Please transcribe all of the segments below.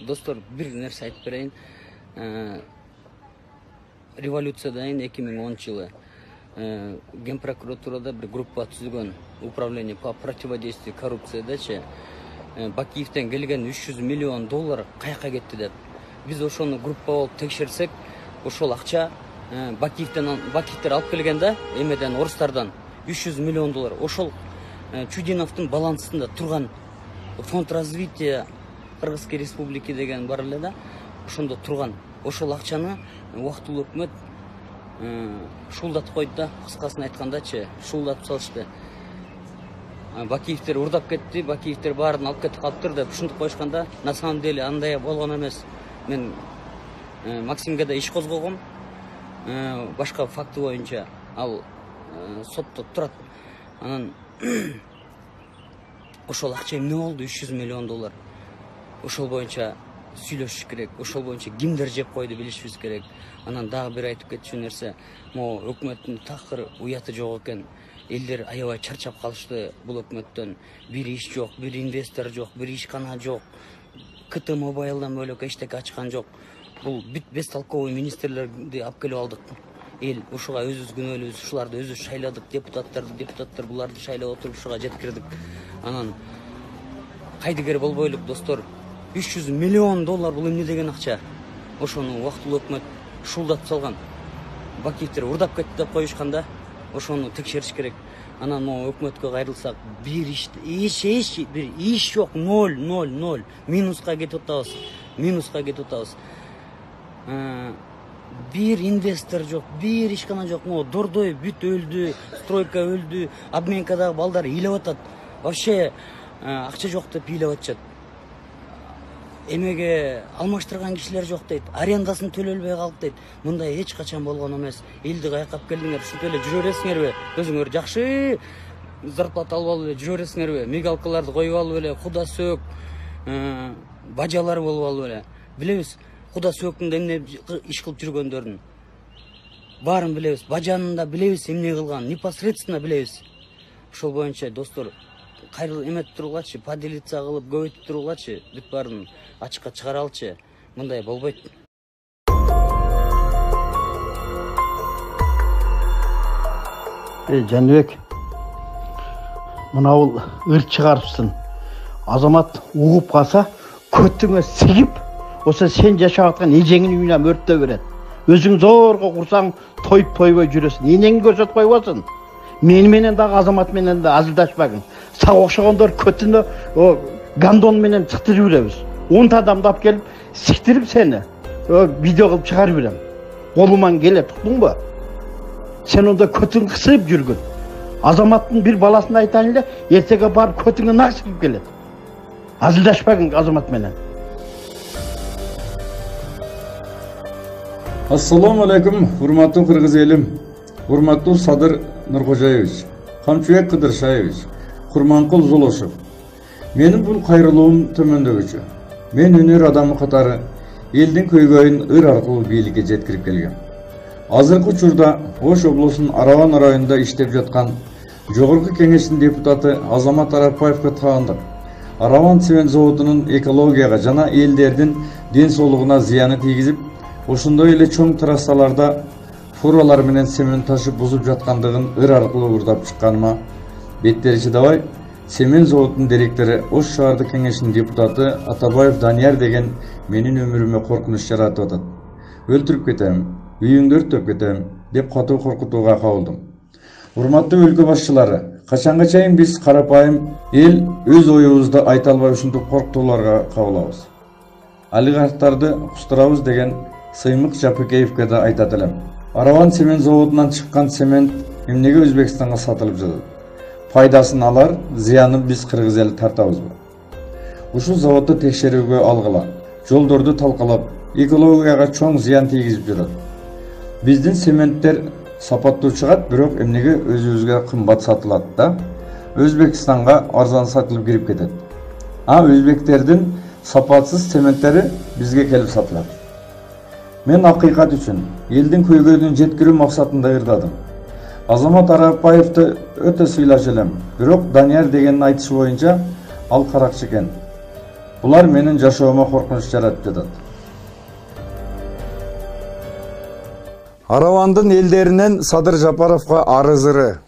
Достор, bir нерсе айтып берейин. Революциядан 2010 жылы Ген прокуратурада bir группа түзүлгөн, управление по противодействию коррупциядачы Бакиевден келген 300 миллион доллар каяка кетти деп. Биз ошону группа болуп текшерсек, ошол акча Бакиевдер алып келгенде, эмеден орустардан 300 миллион доллар. Ошол Чудиновдун балансында турган фонд развития Кыргызской республики деген бар эле да, ошондо турган. Ошол акчаны убактылуу өкмөт шуулдатып койду да, кыскасын айткандачы, шуулдатып салышты. Бакиевдер урдап кетти, Бакиевдер баарын алып кетип калыптыр деп ушинтип коюшканда, на самом деле андай болгон эмес. Мен Максимге да иш козгогом. Башка факты боюнча ал сотто турат. Анан ошол акча эмне болду? 300 миллион доллар. Ошол боюнча сүйлөшүш керек. Ошол боюнча кимдер жеп койду билишибиз керек. Анан дагы бир айтып кетчү нерсе, могу өкмөттүн такыр уяты жок экен. Элдер аябай чарчап калышты бул өкмөттөн. Бир иш жок, бир инвестор жок, бир ишкана жок. КТ Мобайлдан бөлөк эчтеке ачкан жок. Бул бестолковый министрлерди алып келип алдык. Эл ушуга өзүбүз күнөөлүүбүз, ушуларды өзүбүз шайладык, депутаттар буларды шайлап отуруп ушуга жеткирдик. Анан кайдыгер болбойлук, достор. 300 миллион доллар бул эмне деген акча? Ошону убактылуу өкмөт шуулдатып салган. Бакиевдер урдап кетти деп коюшканда, ошону текшериш керек. Анан могу өкмөткө кайрылсак, бир иш жок, 0. Минуска кетип атабыз. Бир инвестор жок, бир ишкана жок, могу Дордой бүт өлдү, стройка өлдү, обменкадагы балдар ыйлап атат. Вообще акча жок деп ыйлап атышат. Эмеге алмаштырган кишилер жок дейт, арендасын төлөлбөй калып дейт. Мындай эч качан болгон эмес. Элди кайкап келдиңер, ушинтип эле жүрө бересиңерби? Өзүңөр жакшы зарплата алып алып эле жүрө бересиңерби? Мигалкаларды коюп алып эле, куда сөк, бажалар болуп алып эле. Билебиз, куда сөктүн эмне иш кылып жүргөндөрүн. Баарын билебиз, бажанын да билебиз эмне кылган, непосредственно билебиз. Ошол боюнча достор, кайрыл эметип тургулачы, поделиться кылып көбөйтүп тургулачы, бүт баарын ачыкка чыгаралчы. Мындай болбойт. Жаныбек, мына бул ырт чыгарыпсың. Азамат угуп калса, көтүңө сигип, оса сен жашап аткан эжеңин үйүнө өрттөп берет. Өзүң зорго курсаң, тойбой жүрөсүң. Энеңи көрсөтүп койбосун. Мени менен дагы Азамат менен да азылдашпагын. Сага окшогондор көтүнө гандон менен чыктырып беребиз. 10 адамды алып келип, сиктирип сени видео кылып чыгарып берем. Колуман келет, туктуңбу? Сен онда көтүң кысып жүргүн. Азаматтын бир баласына айтайын эле, эртеге барып көтүңө нак чыгып келет. Азылдашпагын Азамат менен. Ассаламу алейкум, урматтуу кыргыз элим, урматтуу Садыр Нуркожаевич, Камчыбек Кыдыршаевич, Курманкул Золошев. Менин бул кайрылуум төмөндөгүчө. Мен өнөр адамы катары элдин көйгөйүн ыр аркылуу бийликке жеткирип келгем. Азыркы учурда Ош облусунун Араван районунда иштеп жаткан Жогорку кеңештин депутаты Азамат Арапбаевге таандык. Араван цемент заводунун экологияга жана элдердин ден соолугуна зыяны тийгизип, ошондой эле чоң трассаларда фуралар менен цемент ташып бузуп жаткандыгын ыр аркылуу урдап чыкканыма беттери чыдабай, цемент заводунун директору Ош шаардык кеңешинин депутаты Атабаев Данияр деген менин өмүрүмө коркунуч жаратып атат. Өлтүрүп кетем, үйүңдү өрттөп кетем деп катуу коркутууга кабылдым. Урматтуу өлкө башчылары, качанга чейин биз карапайым эл өз оюбузду айта албай ушинтип коркутууларга кабылабыз? Олигархтарды кустурабыз деген Сыймык Жапыкеевке да айтат элем. Араван цемент заводунан чыккан цемент эмнеге Өзбекстанга сатылып жатат? Пайдасын алар, зыянын биз кыргыз эли тартабызбы? Ушул заводду текшерүүгө алгыла, жолдорду талкалап, экологияга чоң зыян тийгизип жатат. Биздин цементтер сапаттуу чыгат, бирок эмнеге өзүбүзгө кымбат сатылат да? Өзбекстанга арзан сатылып кирип кетет. Өзбектердин сапатсыз цементтери бизге келип сатылат. Мен акыйкат үчүн элдин көйгөйүн жеткирүү максатында ырдадым. Азамат Арапбаевди өтө сыйлаш элем, бирок Данияр дегендин айтышы боюнча ал каракчы экен. Булар менин жашоомо коркунуч жаратып жатат. Аравандын элдеринен Садыр Жапаровго арызыры.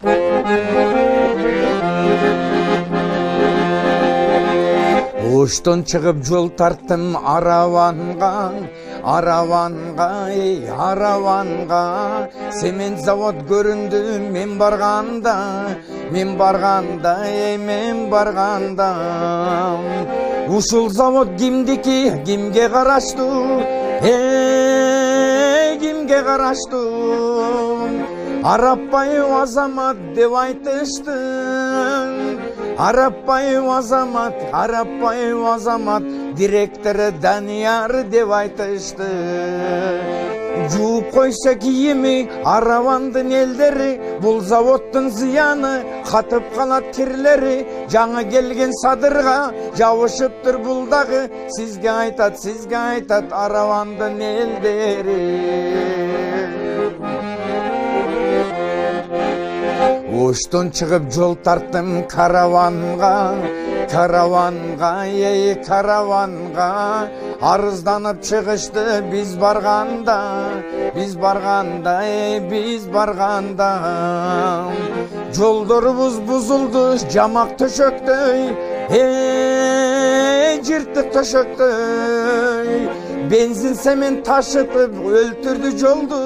Оштон чыгып жол тарттым араванга, араванга, ey араванга. Семент завод көрүндү мен барганда, мен барганда, мен барганда. Ушул завод кимдики, кимге караштуу, кимге караштуу? Арапбаев Азамат деп айтышты. Арапбаев Азамат, Арапбаев Азамат, директору Данияр деп айтышты. Жууп койсо кийими аравандын элдери, бул заводдун зыяны катып калат кирлери. Жаңы келген Садырга жабышыптыр бул дагы, сизге айтат аравандын элдери. Оштон чыгып жол тарттым караванга, караванга, ey караванга. Арызданып чыгышты биз барганда, биз барганда, биз барганда. Жолдорубуз бузулду жамак төшөктөй, жыртык төшөктөй. Бензин семен ташытып өлтүрдү жолду.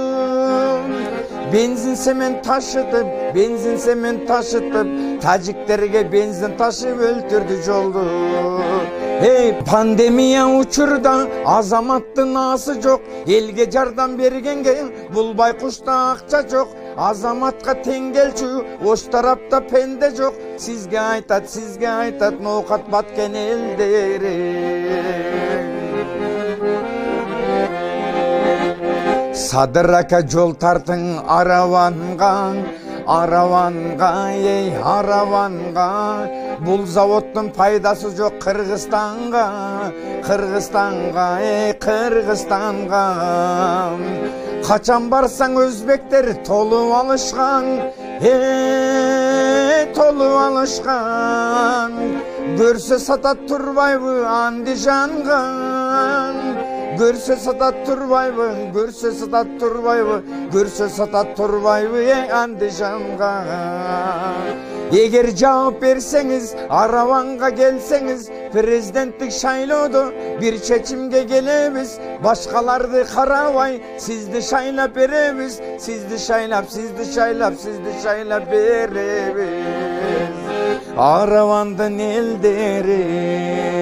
Benzin semen taşıtıp, taciklerge benzin taşıp öldürdü yoldu. Hey pandemiya uçurda Azamattın ası çok, elge jardan bergenge bul baykuşta akça çok. Azamatka tengelçü, oş tarafta pende çok. Sizge aytat, nokat batken elderi. Sadır aka jol tartın aravanga, aravanga, ey aravanga. Bul zavodun paydası yok Kırgızistan'a, Kırgızistan'a, ey Kırgızistan'a. Kaçan barsan Özbekler tolu alışkan, tolu alışkan. Görse satat Turbayvı Andijan'a. Görse satat Turbayvı, görse satat Turbayvı, görse satat Turbayvı Andijan'a. Eğer cevap verseniz, aravanga gelseniz, prezidentlik şayloodu bir seçimge gelemiz. Başkalardı karavay, sizdi şaylap beremiz, sizdi şaylap beremiz. Aravandın elderi.